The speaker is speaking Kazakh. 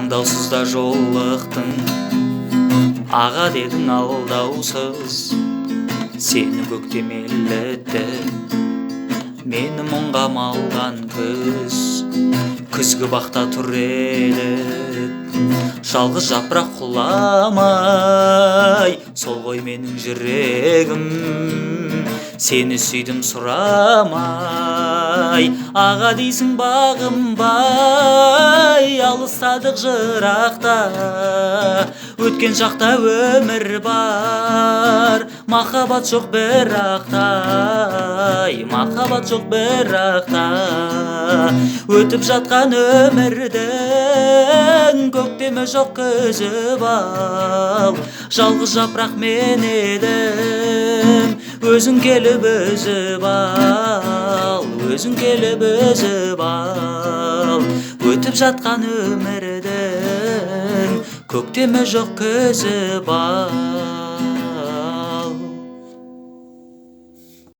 аңдаусыз да жолықтың, аға дедің алдаусыз. Сені көктем елетті, мені мұңға малған күз. Күзгі бақта тұр едік, жалғыз жапырақ құламай. Сол ғой менің жүрегім, сені сүйдім сұрамай. Аға дейсің бағынбай, алыстадық жырақта. Өткен шақта өмір бар, махаббат жоқ бірақта. Махаббат жоқ бірақта. Өтіп жатқан өмірдің көктемі жоқ күзі бал. Жалғыз жапырақ мен едім, өзің келіп үзіп ал. Өзің келіп үзіп ал. Өтіп жатқан өмірдің көктемі жоқ күзі бал.